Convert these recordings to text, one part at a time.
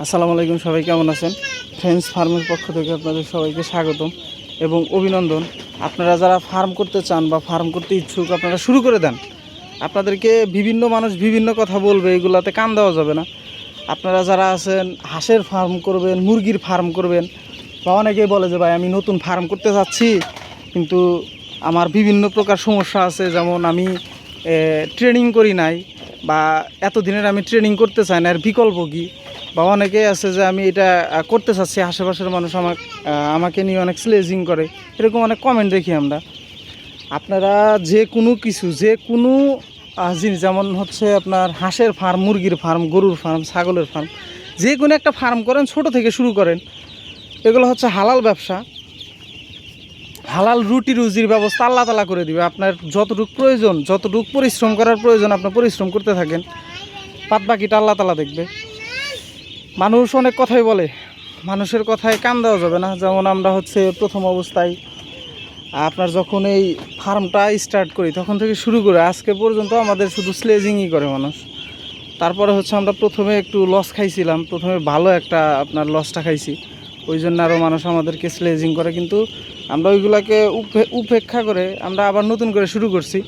আসসালামু আলাইকুম, সবাই কেমন আছেন? ফ্রেন্ডস ফার্মের পক্ষ থেকে আপনাদের সবাইকে স্বাগতম এবং অভিনন্দন। আপনারা যারা ফার্ম করতে চান বা ফার্ম করতে ইচ্ছুক, আপনারা শুরু করে দেন। আপনাদেরকে বিভিন্ন মানুষ বিভিন্ন কথা বলবে, এগুলাতে কান দেওয়া যাবে না। আপনারা যারা আছেন হাঁসের ফার্ম করবেন, মুরগির ফার্ম করবেন, বা অনেকেই বলে যে ভাই আমি নতুন ফার্ম করতে চাচ্ছি, কিন্তু আমার বিভিন্ন প্রকার সমস্যা আছে, যেমন আমি ট্রেনিং করি নাই, বা এতদিনের আমি ট্রেনিং করতে চাই না, এর বিকল্প কী? বা অনেকেই আছে যে আমি এটা করতে চাচ্ছি, আশেপাশের মানুষ আমাকে নিয়ে অনেক স্লেজিং করে, এরকম অনেক কমেন্ট দেখি আমরা। আপনারা যে কোনো কিছু, যে কোনো জিনিস, যেমন হচ্ছে আপনার হাঁসের ফার্ম, মুরগির ফার্ম, গরুর ফার্ম, ছাগলের ফার্ম, যে কোনো একটা ফার্ম করেন, ছোট থেকে শুরু করেন। এগুলো হচ্ছে হালাল ব্যবসা, হালাল রুটি রুজির ব্যবস্থা আল্লাহ তাআলা করে দিবে। আপনার যতটুকু প্রয়োজন, যতটুকু পরিশ্রম করার প্রয়োজন, আপনার পরিশ্রম করতে থাকেন, বাদ বাকিটা আল্লাহ তাআলা দেখবে। মানুষ অনেক কথাই বলে, মানুষের কথায় কান দেওয়া যাবে না। যেমন আমরা হচ্ছে প্রথম অবস্থায় আপনার যখন এই ফার্মটা স্টার্ট করি, তখন থেকে শুরু করে আজকে পর্যন্ত আমাদের শুধু স্লেজিংই করে মানুষ। তারপরে হচ্ছে আমরা প্রথমে একটু লস খাইছিলাম, প্রথমে ভালো একটা আপনার লসটা খাইছি, ওই জন্য আরও মানুষ আমাদেরকে স্লেজিং করে, কিন্তু আমরা ওইগুলোকে উপেক্ষা করে আমরা আবার নতুন করে শুরু করছি,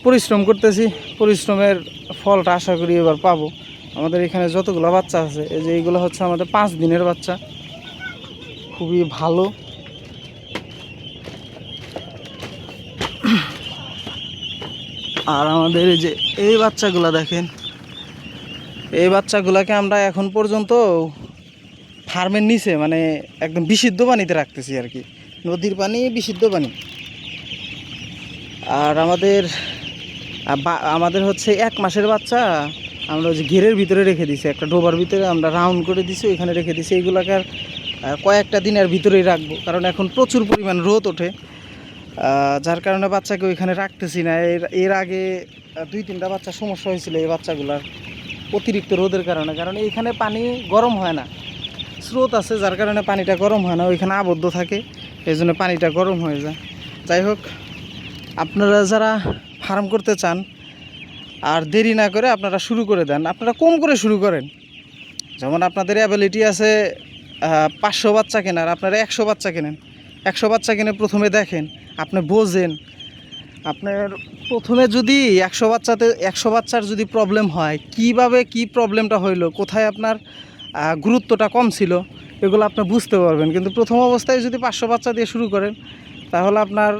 পরিশ্রম করতেছি। পরিশ্রমের ফলটা আশা করি এবার পাবো। আমাদের এখানে যতগুলো বাচ্চা আছে, এই যে এইগুলো হচ্ছে আমাদের 5 দিনের বাচ্চা, খুবই ভালো। আর আমাদের এই যে এই বাচ্চাগুলো দেখেন, এই বাচ্চাগুলোকে আমরা এখন পর্যন্ত ফার্মের নিচে মানে একদম বিশুদ্ধ পানিতে রাখতেছি আর কি, নদীর পানি, বিশুদ্ধ পানি। আর আমাদের হচ্ছে 1 মাসের বাচ্চা আমরা ওই যে ঘেরের ভিতরে রেখে দিছি, একটা ডোবার ভিতরে আমরা রাউন্ড করে দিছি, ওইখানে রেখে দিছি। এইগুলোকে আর কয়েকটা দিনের ভিতরেই রাখবো, কারণ এখন প্রচুর পরিমাণ রোদ ওঠে, যার কারণে বাচ্চাকে ওইখানে রাখতেছি না। এর আগে 2-3টা বাচ্চা সমস্যা হয়েছিল এই বাচ্চাগুলার, অতিরিক্ত রোদের কারণে। কারণ এইখানে পানি গরম হয় না, স্রোত আছে, যার কারণে পানিটা গরম হয় না, ওইখানে আবদ্ধ থাকে, এই জন্য পানিটা গরম হয়ে যায়। যাই হোক, আপনারা যারা ফার্ম করতে চান আর দেরি না করে আপনারা শুরু করে দেন। আপনারা কম করে শুরু করেন। যেমন আপনাদের অ্যাবিলিটি আছে 500 বাচ্চা কেনার, আপনারা 100 বাচ্চা কেনেন। 100 বাচ্চা কিনে প্রথমে দেখেন, আপনি বোঝেন। আপনার প্রথমে যদি 100 বাচ্চার যদি প্রবলেম হয়, কিভাবে কি প্রবলেমটা হইলো, কোথায় আপনার গুরুত্বটা কম ছিল, এগুলো আপনি বুঝতে পারবেন। কিন্তু প্রথম অবস্থায় যদি 500 বাচ্চা দিয়ে শুরু করেন, তাহলে আপনার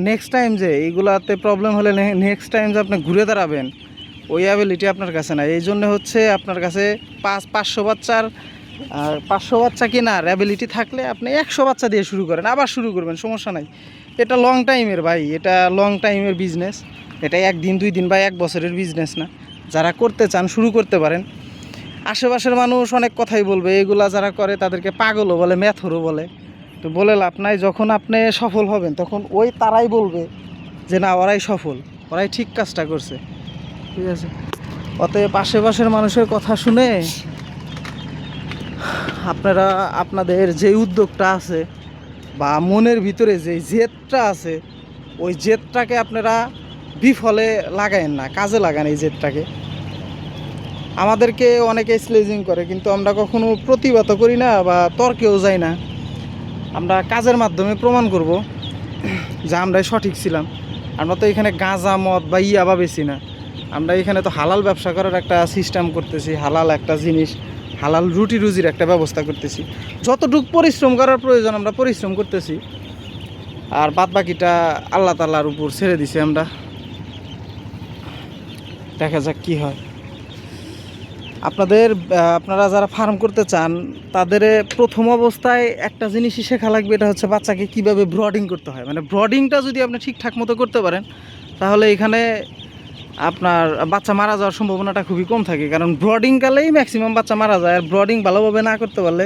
নেক্সট টাইম যে এইগুলাতে প্রবলেম হলে নেক্সট টাইম যে আপনি ঘুরে দাঁড়াবেন, ওই অ্যাবিলিটি আপনার কাছে নাই। এই জন্য হচ্ছে আপনার কাছে 500 বাচ্চার 500 বাচ্চা কেনার অ্যাবিলিটি থাকলে আপনি 100 বাচ্চা দিয়ে শুরু করেন, আবার শুরু করবেন, সমস্যা নাই। এটা লং টাইমের ভাই, এটা লং টাইমের বিজনেস। এটা 1 দিন 2 দিন বা 1 বছরের বিজনেস না। যারা করতে চান শুরু করতে পারেন। আশেপাশের মানুষ অনেক কথাই বলবে, এগুলা যারা করে তাদেরকে পাগলও বলে, মেথরও বলে, তো বলে লাভ নাই। যখন আপনি সফল হবেন, তখন ওই তারাই বলবে যে না, ওরাই সফল, ওরাই ঠিক কাজটা করছে, ঠিক আছে? অতএব আশেপাশের মানুষের কথা শুনে আপনারা আপনাদের যে উদ্যোগটা আছে বা মনের ভিতরে যে জেদটা আছে, ওই জেদটাকে আপনারা বিফলে লাগায়েন না, কাজে লাগান এই জেদটাকে। আমাদেরকে অনেকে স্লেজিং করে, কিন্তু আমরা কখনো প্রতিবাদ করি না বা তর্কেও যাই না। আমরা কাজের মাধ্যমে প্রমাণ করব যে আমরাই সঠিক ছিলাম। আমরা তো এখানে গাঁজা, মদ বা ইয়াবা বেশি না, আমরা এখানে তো হালাল ব্যবসা করার একটা সিস্টেম করতেছি, হালাল একটা জিনিস, হালাল রুটি রুজির একটা ব্যবস্থা করতেছি। যতটুকু পরিশ্রম করার প্রয়োজন আমরা পরিশ্রম করতেছি, আর বাদ বাকিটা আল্লাহ তাআলার উপর ছেড়ে দিছি আমরা। দেখা যাক কি হয়। আপনারা যারা ফার্ম করতে চান, তাদের প্রথম অবস্থায় একটা জিনিসই শেখা লাগবে, এটা হচ্ছে বাচ্চাকে কিভাবে ব্রডিং করতে হয়। মানে ব্রডিংটা যদি আপনি ঠিকঠাক মতো করতে পারেন, তাহলে এখানে আপনার বাচ্চা মারা যাওয়ার সম্ভাবনাটা খুবই কম থাকে। কারণ ব্রডিংকালেই ম্যাক্সিমাম বাচ্চা মারা যায়। আর ব্রডিং ভালোভাবে না করতে পারলে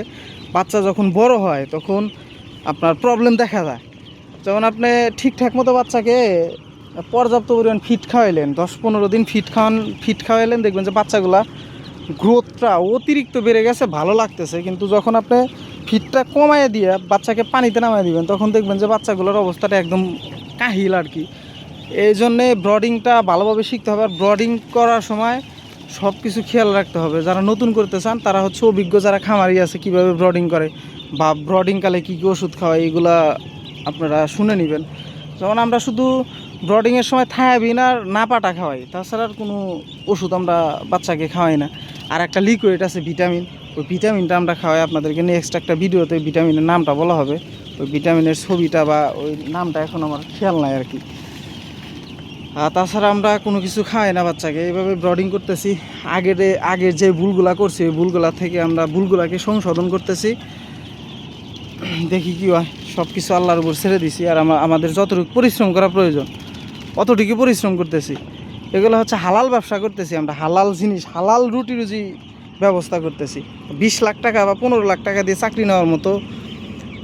বাচ্চা যখন বড় হয়, তখন আপনার প্রবলেম দেখা যায়। যেমন আপনি ঠিকঠাক মতো বাচ্চাকে পর্যাপ্ত পরিমাণ ফিড খাওয়াইলেন, 10-15 দিন ফিড খাওয়াইলেন, দেখবেন যে বাচ্চাগুলা গ্রোথটা অতিরিক্ত বেড়ে গেছে, ভালো লাগতেছে। কিন্তু যখন আপনি ফিডটা কমায় দিয়ে বাচ্চাকে পানিতে নামায় দিবেন, তখন দেখবেন যে বাচ্চাগুলোর অবস্থাটা একদম কাহিল আর কি। এই জন্যে ব্রডিংটা ভালোভাবে শিখতে হবে। আর ব্রডিং করার সময় সব কিছু খেয়াল রাখতে হবে। যারা নতুন করতে চান তারা হচ্ছে অভিজ্ঞ যারা খামারি আছে কীভাবে ব্রডিং করে বা ব্রডিংকালে কী কী ওষুধ খাওয়ায় এগুলা আপনারা শুনে নেবেন। যেমন আমরা শুধু ব্রডিংয়ের সময় থায়াবিন আর না পাটা খাওয়াই, তাছাড়া আর কোনো ওষুধ আমরা বাচ্চাকে খাওয়াই না। আর একটা লিকুইড আছে ভিটামিন, ওই ভিটামিনটা আমরা খাওয়াই। আপনাদেরকে নেক্সট একটা ভিডিওতে ভিটামিনের নামটা বলা হবে, ওই ভিটামিনের ছবিটা বা ওই নামটা এখন আমার খেয়াল নাই আর কি। আর তাছাড়া আমরা কোনো কিছু খাওয়াই না বাচ্চাকে, এইভাবে ব্রডিং করতেছি। আগের যে ভুলগুলা করছি ওই ভুলগুলা থেকে আমরা ভুলগুলাকে সংশোধন করতেছি, দেখি কী হয়। সব কিছু আল্লাহর উপর ছেড়ে দিছি। আর আমাদের যতটুকু পরিশ্রম করা প্রয়োজন অতটুকু পরিশ্রম করতেছি। এগুলো হচ্ছে হালাল ব্যবসা করতেছি আমরা, হালাল জিনিস, হালাল রুটি রুজি ব্যবস্থা করতেছি। 20 লাখ টাকা বা 15 লাখ টাকা দিয়ে চাকরি নেওয়ার মতো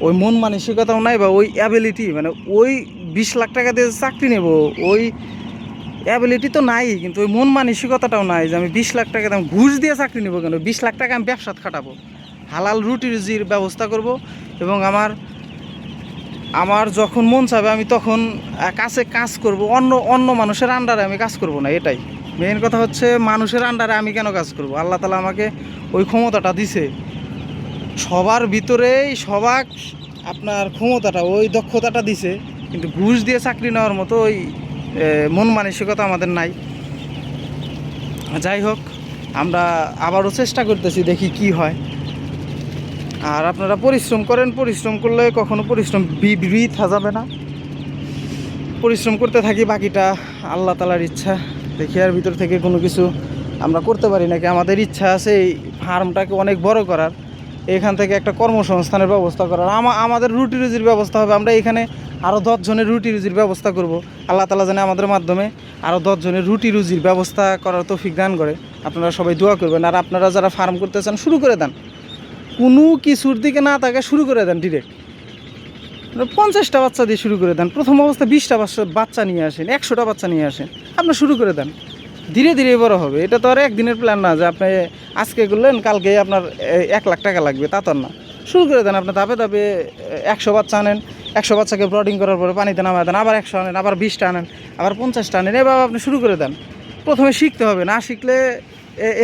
ওই মন মানসিকতাও নাই বা ওই অ্যাবিলিটি, মানে ওই 20 লাখ টাকা দিয়ে চাকরি নেব ওই অ্যাবিলিটি তো নাই, কিন্তু ওই মন মানসিকতাটাও নাই যে আমি 20 লাখ টাকা দাম ঘুষ দিয়ে চাকরি নেবো। কেন 20 লাখ টাকা আমি ব্যবসাত খাটাবো, হালাল রুটি রুজির ব্যবস্থা করব। এবং আমার যখন মন চাবে আমি তখন কাছে কাজ করব, অন্য মানুষের আন্ডারে আমি কাজ করব না। এটাই মেইন কথা হচ্ছে, মানুষের আন্ডারে আমি কেন কাজ করব? আল্লাহ তাআলা আমাকে ওই ক্ষমতাটা দিছে, সবার ভিতরেই আপনার ক্ষমতাটা ওই দক্ষতাটা দিছে, কিন্তু ঘুষ দিয়ে চাকরি নেওয়ার মতো ওই মন মানসিকতা আমাদের নাই। যাই হোক, আমরা আবারও চেষ্টা করতেছি, দেখি কি হয়। আর আপনারা পরিশ্রম করেন, পরিশ্রম করলে কখনো পরিশ্রম বৃথা যাবে না। পরিশ্রম করতে থাকি, বাকিটা আল্লাহ তাআলার ইচ্ছা। দেখি আর ভিতর থেকে কোনো কিছু আমরা করতে পারি নাকি। আমাদের ইচ্ছা আছে এই ফার্মটাকে অনেক বড় করার, এখান থেকে একটা কর্মসংস্থানের ব্যবস্থা করার। আমাদের রুটি রুজির ব্যবস্থা হবে। আমরা এখানে আরও 10 জনের রুটি রুজির ব্যবস্থা করব। আল্লাহ তাআলা জানে আমাদের মাধ্যমে আরও 10 জনের রুটি রুজির ব্যবস্থা করার তৌফিক দান করে। আপনারা সবাই দোয়া করবেন। আর আপনারা যারা ফার্ম করতে চান শুরু করে দেন, কোনো কিছুর দিকে না তাকে শুরু করে দেন। ডিরেক্ট 50টা বাচ্চা দিয়ে শুরু করে দেন। প্রথম অবস্থায় 20টা বাচ্চা নিয়ে আসেন, 100টা বাচ্চা নিয়ে আসেন, আপনার শুরু করে দেন। ধীরে ধীরে বড় হবে। এটা তো আর একদিনের প্ল্যান না যে আপনি আজকে করলেন কালকে আপনার 1 লাখ টাকা লাগবে, তা তো না। শুরু করে দেন, আপনি ধাপে ধাপে 100 বাচ্চা আনেন, 100 বাচ্চাকে ব্রডিং করার পরে পানিতে নামায় দেন, আবার 100 আনেন, আবার 20টা আনেন, আবার 50টা আনেন। এভাবে আপনি শুরু করে দেন। প্রথমে শিখতে হবে, না শিখলে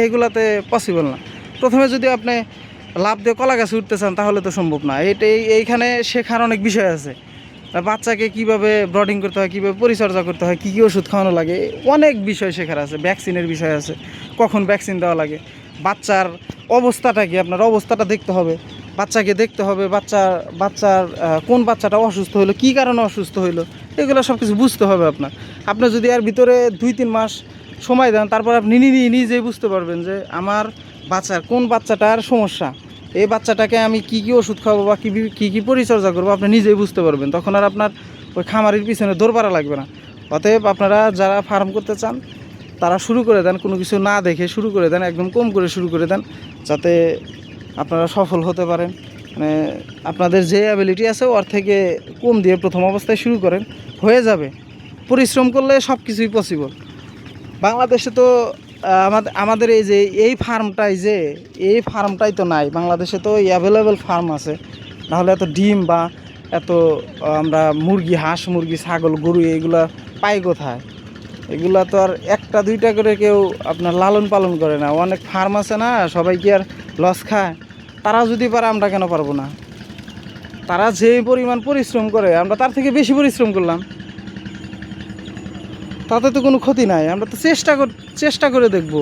এইগুলাতে পসিবল না। প্রথমে যদি আপনি লাভ দিয়ে কলা গাছে উঠতে চান তাহলে তো সম্ভব না। এইখানে শেখার অনেক বিষয় আছে। বাচ্চাকে কিভাবে ব্রডিং করতে হয়, কীভাবে পরিচর্যা করতে হয়, কী কী ওষুধ খাওয়ানো লাগে, অনেক বিষয় শেখার আছে। ভ্যাকসিনের বিষয় আছে, কখন ভ্যাকসিন দেওয়া লাগে, বাচ্চার অবস্থাটা কি, আপনার অবস্থাটা দেখতে হবে, বাচ্চাকে দেখতে হবে, বাচ্চার কোন বাচ্চাটা অসুস্থ হইলো, কী কারণে অসুস্থ হইলো, এগুলো সব কিছু বুঝতে হবে আপনার যদি এর ভিতরে 2-3 মাস সময় দেন, তারপর আপনি নিজেই বুঝতে পারবেন যে আমার কোন বাচ্চাটার সমস্যা, এই বাচ্চাটাকে আমি কী কী ওষুধ খাওয়াবো বা কী কী পরিচর্যা করবো আপনি নিজেই বুঝতে পারবেন। তখন আর আপনার ওই খামারির পিছনে দৌড় পাড়া লাগবে না। অতএব আপনারা যারা ফার্ম করতে চান তারা শুরু করে দেন, কোনো কিছু না দেখে শুরু করে দেন, একদম কম করে শুরু করে দেন, যাতে আপনারা সফল হতে পারেন। মানে আপনাদের যে অ্যাবিলিটি আছে ওর থেকে কম দিয়ে প্রথম অবস্থায় শুরু করেন, হয়ে যাবে। পরিশ্রম করলে সব কিছুই পসিবল। বাংলাদেশে তো আমাদের এই ফার্মটাই তো নাই। বাংলাদেশে তো অ্যাভেলেবেল ফার্ম আছে, নাহলে এত ডিম বা এত আমরা মুরগি, হাঁস মুরগি, ছাগল, গরু এইগুলা পাই কোথায়? এগুলা তো আর 1-2টা করে কেউ আপনার লালন পালন করে না। অনেক ফার্ম আছে না, সবাই কি আর লস খায়? তারা যদি পারে আমরা কেন পারবো না? তারা যে পরিমাণ পরিশ্রম করে আমরা তার থেকে বেশি পরিশ্রম করলাম, তাতে তো কোনো ক্ষতি নাই। আমরা তো চেষ্টা করে দেখব।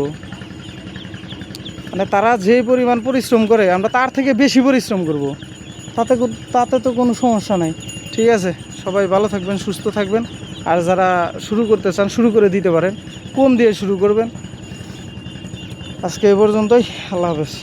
মানে তারা যে পরিমাণ পরিশ্রম করে আমরা তার থেকে বেশি পরিশ্রম করব, তাতে তো কোনো সমস্যা নাই। ঠিক আছে, সবাই ভালো থাকবেন, সুস্থ থাকবেন। আর যারা শুরু করতে চান শুরু করে দিতে পারেন, কম দিয়ে শুরু করবেন। আজকে এই পর্যন্তই। আল্লাহ হাফেজ।